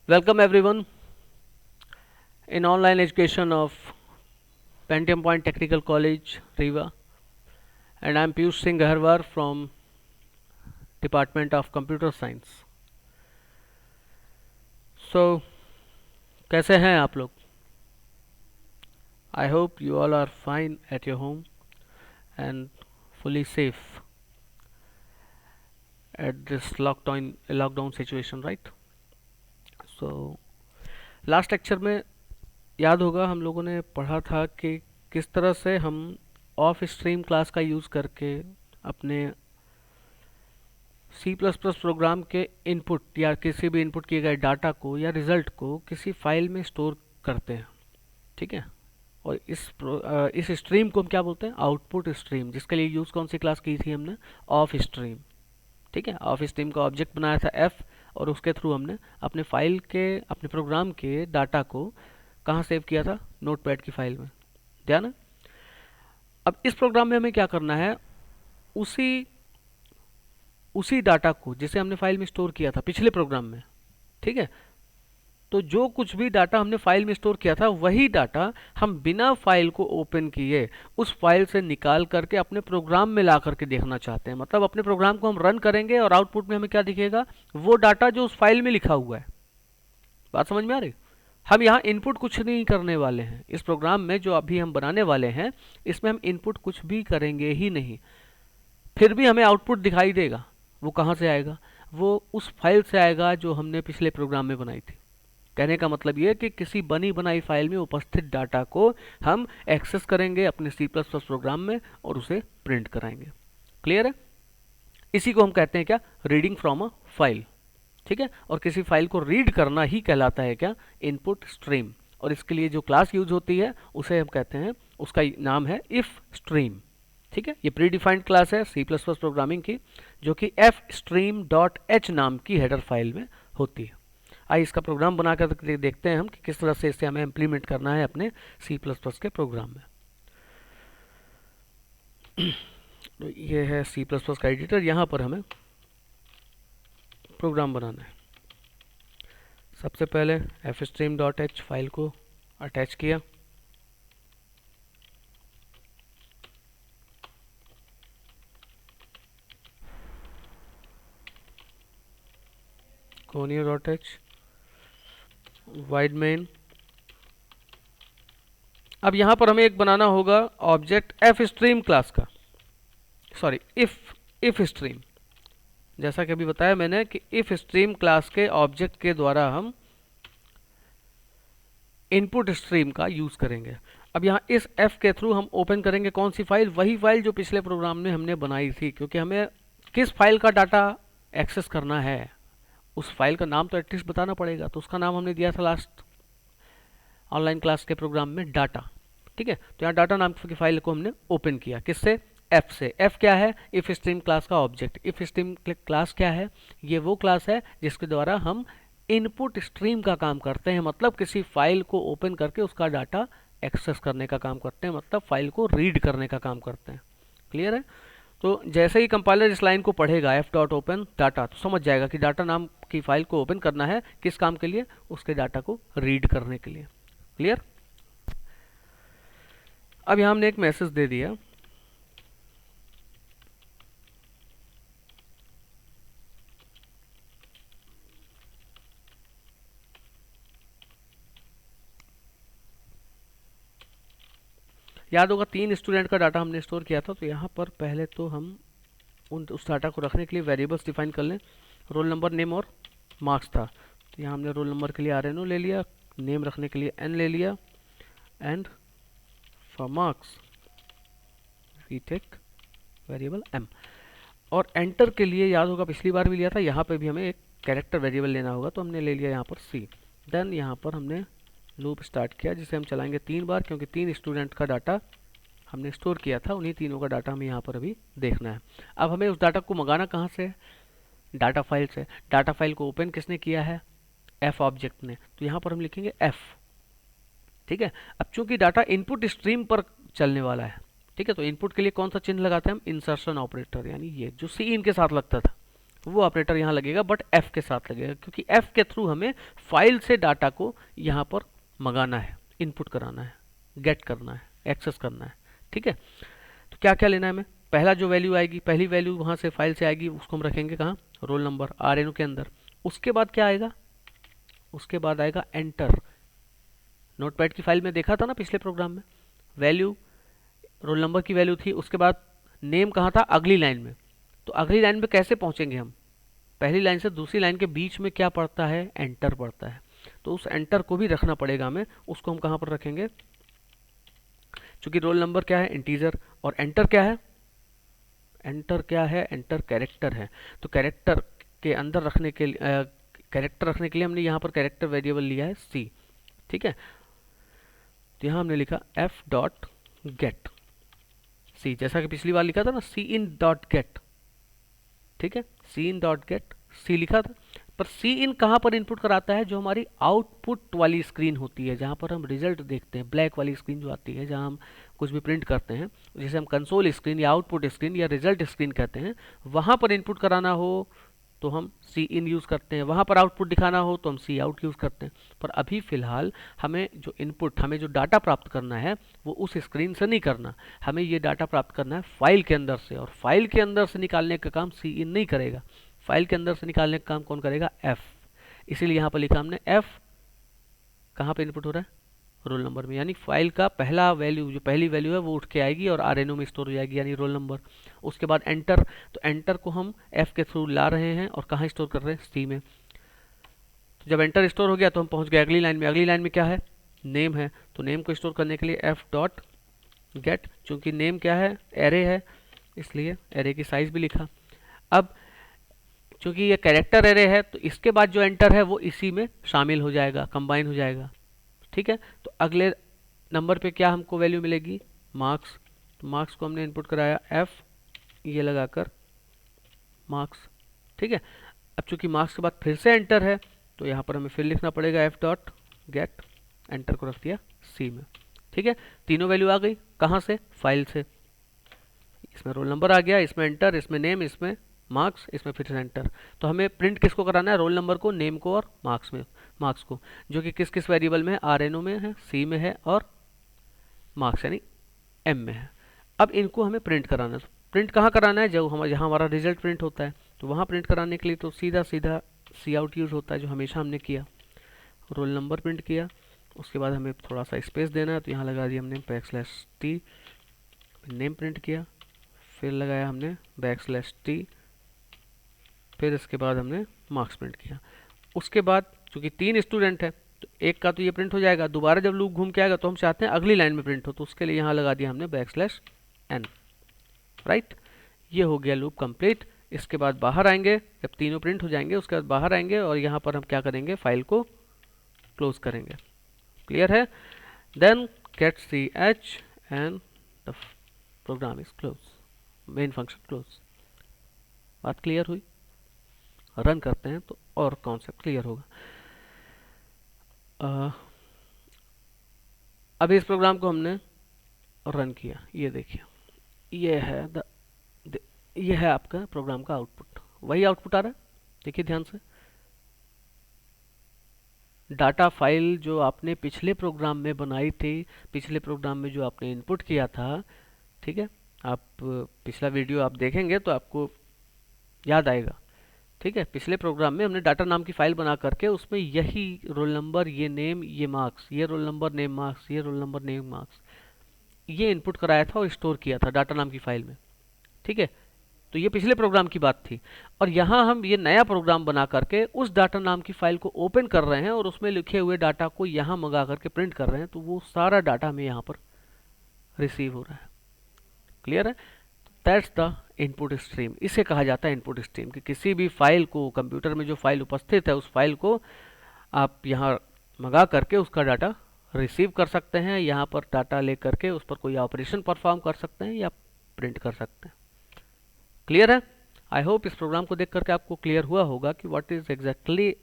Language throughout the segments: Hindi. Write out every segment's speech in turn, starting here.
Welcome everyone in online education of Pentium Point Technical College, Riva, and I am Piyush Singh Gaharwar from Department of Computer Science. So, कैसे हैं आप लोग? I hope you all are fine at your home and fully safe at this lockdown situation, right? So, last lecture में याद होगा हम लोगों ने पढ़ा था कि किस तरह से हम ऑफ स्ट्रीम क्लास का यूज़ करके अपने सी प्लस प्लस प्रोग्राम के इनपुट या किसी भी इनपुट किए गए डाटा को या रिजल्ट को किसी फाइल में स्टोर करते हैं। ठीक है। और इस स्ट्रीम को हम क्या बोलते हैं? आउटपुट स्ट्रीम, जिसके लिए यूज़ कौन सी क्लास की थी हमने? Of stream. ठीक है। ऑफ स्ट्रीम का ऑब्जेक्ट बनाया था एफ, और उसके थ्रू हमने अपने प्रोग्राम के डाटा को कहाँ सेव किया था? नोटपैड की फाइल में। ध्यान है। अब इस प्रोग्राम में हमें क्या करना है? उसी उसी डाटा को जिसे हमने फाइल में स्टोर किया था पिछले प्रोग्राम में। ठीक है। तो जो कुछ भी डाटा हमने फाइल में स्टोर किया था वही डाटा हम बिना फाइल को ओपन किए उस फाइल से निकाल करके अपने प्रोग्राम में ला करके देखना चाहते हैं। मतलब अपने प्रोग्राम को हम रन करेंगे और आउटपुट में हमें क्या दिखेगा? वो डाटा जो उस फाइल में लिखा हुआ है। बात समझ में आ रही? हम यहाँ इनपुट कुछ नहीं करने वाले हैं। इस प्रोग्राम में जो अभी हम बनाने वाले हैं इसमें हम इनपुट कुछ भी करेंगे ही नहीं, फिर भी हमें आउटपुट दिखाई देगा। वो कहाँ से आएगा? वो उस फाइल से आएगा जो हमने पिछले प्रोग्राम में बनाई थी। कहने का मतलब ये कि किसी बनी बनाई फाइल में उपस्थित डाटा को हम एक्सेस करेंगे अपने सी प्लस प्लस प्रोग्राम में और उसे प्रिंट कराएंगे। क्लियर है? इसी को हम कहते हैं क्या? Reading from a file. ठीक है। और किसी फाइल को रीड करना ही कहलाता है क्या? Input stream. और इसके लिए जो क्लास यूज होती है उसे हम कहते हैं, उसका नाम है इफ स्ट्रीम। ठीक है। ये प्री डिफाइंड क्लास है सी प्लस प्लस प्रोग्रामिंग की, जो कि एफ स्ट्रीम डॉट एच नाम की हेडर फाइल में होती है। आइए इसका प्रोग्राम बनाकर देखते हैं हम कि किस तरह से इसे हमें इम्प्लीमेंट करना है अपने सी प्लस प्लस के प्रोग्राम में। तो ये है सी प्लस प्लस का एडिटर। यहाँ पर हमें प्रोग्राम बनाना है। सबसे पहले F stream dot H file को अटैच किया। Conio dot H wide main. अब यहां पर हमें एक बनाना होगा ऑब्जेक्ट एफ स्ट्रीम क्लास का, सॉरी इफ स्ट्रीम। जैसा कि अभी बताया मैंने कि इफ स्ट्रीम क्लास के ऑब्जेक्ट के द्वारा हम इनपुट स्ट्रीम का यूज करेंगे। अब यहाँ इस एफ के थ्रू हम ओपन करेंगे कौन सी फाइल? वही फाइल जो पिछले प्रोग्राम में हमने बनाई थी, क्योंकि हमें किस फाइल का डाटा एक्सेस करना है उस फाइल का नाम तो एटलीस्ट बताना पड़ेगा। तो उसका नाम हमने दिया था लास्ट ऑनलाइन क्लास के प्रोग्राम में, डाटा। ठीक है। तो यहाँ डाटा नाम की फाइल को हमने ओपन किया किससे? एफ से। एफ क्या है? इफ स्ट्रीम क्लास का ऑब्जेक्ट। इफ स्ट्रीम क्लास क्या है? ये वो क्लास है जिसके द्वारा हम इनपुट स्ट्रीम का काम करते हैं। मतलब किसी फाइल को ओपन करके उसका डाटा एक्सेस करने का काम करते हैं, मतलब फाइल को रीड करने का काम करते हैं। क्लियर है? तो जैसे ही कंपाइलर इस लाइन को पढ़ेगा एफ डॉट ओपन डाटा, तो समझ जाएगा कि डाटा नाम की फाइल को ओपन करना है किस काम के लिए? उसके डाटा को रीड करने के लिए। क्लियर? अब यहाँ हमने एक मैसेज दे दिया, याद होगा 3 स्टूडेंट का डाटा हमने स्टोर किया था। तो यहाँ पर पहले तो हम उस डाटा को रखने के लिए वेरिएबल्स डिफाइन कर लें। रोल नंबर, नेम और मार्क्स था, तो यहाँ हमने रोल नंबर के लिए आर एन ओ ले लिया, नेम रखने के लिए एन ले लिया, and for marks we take variable M. और एंटर के लिए याद होगा पिछली बार भी लिया था, यहाँ पे भी हमें एक कैरेक्टर वेरिएबल लेना होगा, तो हमने ले लिया यहाँ पर सी। देन यहाँ पर हमने लूप स्टार्ट किया जिसे हम चलाएंगे 3 बार, क्योंकि 3 स्टूडेंट का डाटा हमने स्टोर किया था, उन्हीं तीनों का डाटा हमें यहाँ पर अभी देखना है। अब हमें उस डाटा को मंगाना कहाँ से? डाटा फाइल से। डाटा फाइल को ओपन किसने किया है? एफ ऑब्जेक्ट ने। तो यहाँ पर हम लिखेंगे एफ। ठीक है। अब चूंकि डाटा इनपुट स्ट्रीम पर चलने वाला है, ठीक है, तो इनपुट के लिए कौन सा चिन्ह लगाते हैं हम? इंसर्शन ऑपरेटर, यानी ये जो सी इन के साथ लगता था वो ऑपरेटर यहाँ लगेगा बट एफ के साथ लगेगा, क्योंकि एफ के थ्रू हमें फाइल से डाटा को यहाँ पर मंगाना है, इनपुट कराना है, गेट करना है, एक्सेस करना है। ठीक है, तो क्या क्या लेना है हमें? पहला जो वैल्यू आएगी, पहली वैल्यू वहाँ से फाइल से आएगी, उसको हम रखेंगे कहाँ? रोल नंबर आरएनओ के अंदर। उसके बाद क्या आएगा? उसके बाद आएगा एंटर। नोटपैड की फाइल में देखा था ना पिछले प्रोग्राम में, वैल्यू रोल नंबर की वैल्यू थी, उसके बाद नेम कहाँ था? अगली लाइन में। तो अगली लाइन में कैसे पहुंचेंगे हम? पहली लाइन से दूसरी लाइन के बीच में क्या पड़ता है? एंटर पड़ता है। तो उस एंटर को भी रखना पड़ेगा हमें, उसको हम कहाँ पर रखेंगे? चूंकि रोल नंबर क्या है? इंटीजर, और एंटर क्या है? एंटर क्या है? एंटर कैरेक्टर है। तो कैरेक्टर के अंदर रखने के लिए कैरेक्टर रखने के लिए हमने यहाँ पर कैरेक्टर वेरिएबल लिया है सी। ठीक है, तो यहाँ हमने लिखा एफ डॉट गेट सी, जैसा कि पिछली बार लिखा था ना, सी इन डॉट गेट। ठीक है, सी इन डॉट गेट सी लिखा था, पर सी इन कहाँ पर इनपुट कराता है? जो हमारी आउटपुट वाली स्क्रीन होती है, जहाँ पर हम रिजल्ट देखते हैं, ब्लैक वाली स्क्रीन जो आती है, जहाँ हम कुछ भी प्रिंट करते हैं, जिसे हम कंसोल स्क्रीन या आउटपुट स्क्रीन या रिजल्ट स्क्रीन कहते हैं, वहाँ पर इनपुट कराना हो तो हम सी इन यूज़ करते हैं, वहाँ पर आउटपुट दिखाना हो तो हम सी आउट यूज़ करते हैं। पर अभी फ़िलहाल हमें जो इनपुट, हमें जो डाटा प्राप्त करना है वो उस स्क्रीन से नहीं करना, हमें ये डाटा प्राप्त करना है फाइल के अंदर से, और फाइल के अंदर से निकालने का काम सी इन नहीं करेगा, फाइल के अंदर से निकालने का काम कौन करेगा? एफ। इसीलिए यहाँ पर लिखा हमने एफ, कहाँ पे इनपुट हो रहा है? रोल नंबर में, यानी फाइल का पहला वैल्यू, जो पहली वैल्यू है वो उठ के आएगी और आरएनओ में स्टोर हो जाएगी, यानी रोल नंबर। उसके बाद एंटर, तो एंटर को हम एफ के थ्रू ला रहे हैं और कहाँ स्टोर कर रहे हैं? सी में। तो जब एंटर स्टोर हो गया तो हम पहुंच गए अगली लाइन में। अगली लाइन में क्या है? नेम है, तो नेम को स्टोर करने के लिए एफ डॉट गेट, चूंकि नेम क्या है? एरे है, इसलिए एरे की साइज भी लिखा। अब चूंकि ये कैरेक्टर एरे है तो इसके बाद जो एंटर है वो इसी में शामिल हो जाएगा, कंबाइन हो जाएगा। ठीक है, तो अगले नंबर पे क्या हमको वैल्यू मिलेगी? मार्क्स। तो मार्क्स को हमने इनपुट कराया एफ, ये लगाकर मार्क्स। ठीक है, अब चूंकि मार्क्स के बाद फिर से एंटर है तो यहाँ पर हमें फिर लिखना पड़ेगा एफ डॉट गेट, एंटर को रख दिया सी में। ठीक है, तीनों वैल्यू आ गई, कहाँ से? फाइल से। इसमें रोल नंबर आ गया, इसमें एंटर, इसमें नेम, इसमें मार्क्स, इसमें फिर से एंटर। तो हमें प्रिंट किसको कराना है? रोल नंबर को, नेम को और मार्क्स को, जो कि किस किस वेरिएबल में है? आरएनओ में है, सी में है और मार्क्स यानी एम में है। अब इनको हमें प्रिंट कराना है। प्रिंट कहाँ कराना है? जो जहाँ हमारा रिजल्ट प्रिंट होता है, तो वहाँ प्रिंट कराने के लिए तो सीधा सीधा सी आउट यूज़ होता है, जो हमेशा हमने किया। रोल नंबर प्रिंट किया, उसके बाद हमें थोड़ा सा स्पेस देना है, तो यहाँ लगा दिया हमने \t, नेम प्रिंट किया, फिर लगाया हमने \t, फिर इसके बाद हमने मार्क्स प्रिंट किया। उसके बाद चूंकि 3 स्टूडेंट है तो एक का तो ये प्रिंट हो जाएगा, दोबारा जब लूप घूम के आएगा तो हम चाहते हैं अगली लाइन में प्रिंट हो, तो उसके लिए यहाँ लगा दिया हमने \n। राइट, ये हो गया लूप कंप्लीट। इसके बाद बाहर आएंगे, जब तीनों प्रिंट हो जाएंगे उसके बाद बाहर आएंगे और यहाँ पर हम क्या करेंगे? फाइल को क्लोज करेंगे। क्लियर है? Then get ch and the program is close, main function close. बात क्लियर हुई? रन करते हैं तो और कॉन्सेप्ट क्लियर होगा। अभी इस प्रोग्राम को हमने रन किया, ये देखिए, ये है आपका प्रोग्राम का आउटपुट, वही आउटपुट आ रहा है। देखिए ध्यान से, डाटा फाइल जो आपने पिछले प्रोग्राम में बनाई थी, पिछले प्रोग्राम में जो आपने इनपुट किया था, ठीक है, आप पिछला वीडियो आप देखेंगे तो आपको याद आएगा। ठीक है, पिछले प्रोग्राम में हमने डाटा नाम की फाइल बना करके उसमें यही रोल नंबर, ये नेम, ये मार्क्स, ये रोल नंबर, नेम, मार्क्स, ये रोल नंबर, नेम, मार्क्स, ये इनपुट कराया था और स्टोर किया था डाटा नाम की फाइल में। ठीक है, तो ये पिछले प्रोग्राम की बात थी, और यहाँ हम ये नया प्रोग्राम बना करके उस डाटा नाम की फाइल को ओपन कर रहे हैं और उसमें लिखे हुए डाटा को यहाँ मंगा करके प्रिंट कर रहे हैं, तो वो सारा डाटा हमें यहाँ पर रिसीव हो रहा है। क्लियर है? That's the input stream. इसे कहा जाता है इनपुट स्ट्रीम, कि किसी भी फाइल को, कंप्यूटर में जो फाइल उपस्थित है उस फाइल को आप यहाँ मंगा करके उसका डाटा रिसीव कर सकते हैं, यहाँ पर डाटा ले करके उस पर कोई ऑपरेशन परफॉर्म कर सकते हैं या प्रिंट कर सकते हैं। क्लियर है? आई होप इस प्रोग्राम को देख करके आपको क्लियर हुआ होगा कि what is exactly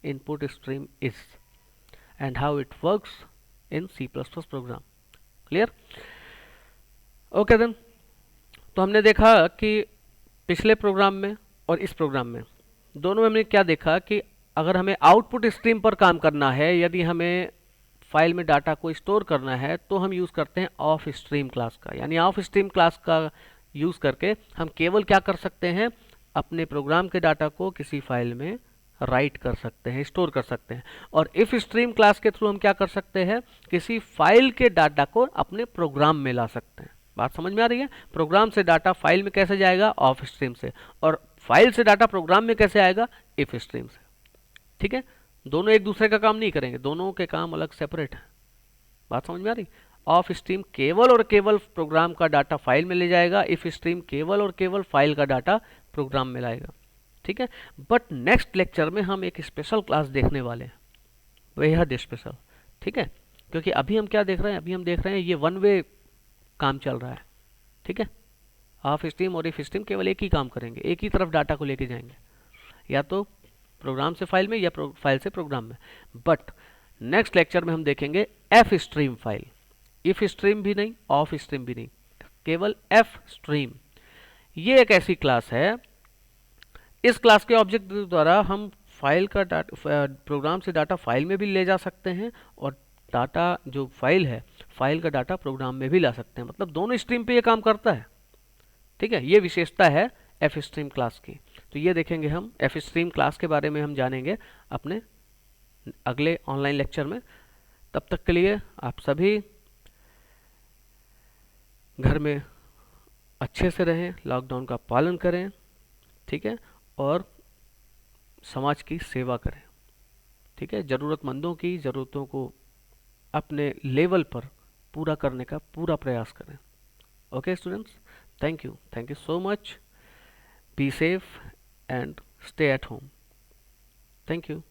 input stream is and how it works in C++ program. Clear? Okay then, तो हमने देखा कि पिछले प्रोग्राम में और इस प्रोग्राम में, दोनों में हमने क्या देखा कि अगर हमें आउटपुट स्ट्रीम पर काम करना है, यदि हमें फाइल में डाटा को स्टोर करना है, तो हम यूज़ करते हैं ऑफ स्ट्रीम क्लास का। यानी ऑफ स्ट्रीम क्लास का यूज़ करके हम केवल क्या कर सकते हैं, अपने प्रोग्राम के डाटा को किसी फाइल में राइट कर सकते हैं, स्टोर कर सकते हैं। और इफ स्ट्रीम क्लास के थ्रू हम क्या कर सकते हैं, किसी फाइल के डाटा को अपने प्रोग्राम में ला सकते हैं। बात समझ में आ रही है? प्रोग्राम से डाटा फाइल में कैसे जाएगा, ऑफ स्ट्रीम से, और फाइल से डाटा प्रोग्राम में कैसे आएगा, इफ स्ट्रीम से। ठीक है, दोनों एक दूसरे का काम नहीं करेंगे, दोनों के काम अलग सेपरेट है। बात समझ में आ रही? ऑफ स्ट्रीम केवल और केवल प्रोग्राम का डाटा फाइल में ले जाएगा, इफ स्ट्रीम केवल और केवल फाइल का डाटा प्रोग्राम में लाएगा। ठीक है, बट नेक्स्ट लेक्चर में हम एक स्पेशल क्लास देखने वाले हैं, बेहद स्पेशल। ठीक है, क्योंकि अभी हम क्या देख रहे हैं, अभी हम देख रहे हैं ये वन वे काम चल रहा है। ठीक है, ऑफ स्ट्रीम और इफ स्ट्रीम केवल एक ही काम करेंगे, एक ही तरफ डाटा को लेके जाएंगे, या तो प्रोग्राम से फाइल में या फाइल से प्रोग्राम में। बट नेक्स्ट लेक्चर में हम देखेंगे F stream file, if stream भी नहीं, ऑफ स्ट्रीम भी नहीं, केवल एफ स्ट्रीम। ये एक ऐसी क्लास है, इस क्लास के ऑब्जेक्ट द्वारा हम फाइल का डाटा, प्रोग्राम से डाटा फाइल में भी ले जा सकते हैं, और डाटा जो फाइल है, फाइल का डाटा प्रोग्राम में भी ला सकते हैं। मतलब दोनों स्ट्रीम पे ये काम करता है। ठीक है, ये विशेषता है एफ स्ट्रीम क्लास की। तो ये देखेंगे हम, एफ स्ट्रीम क्लास के बारे में हम जानेंगे अपने अगले ऑनलाइन लेक्चर में। तब तक के लिए आप सभी घर में अच्छे से रहें, लॉकडाउन का पालन करें। ठीक है, और समाज की सेवा करें। ठीक है, ज़रूरतमंदों की ज़रूरतों को अपने लेवल पर पूरा करने का पूरा प्रयास करें। Okay students, thank you so much. Be safe and stay at home. Thank you.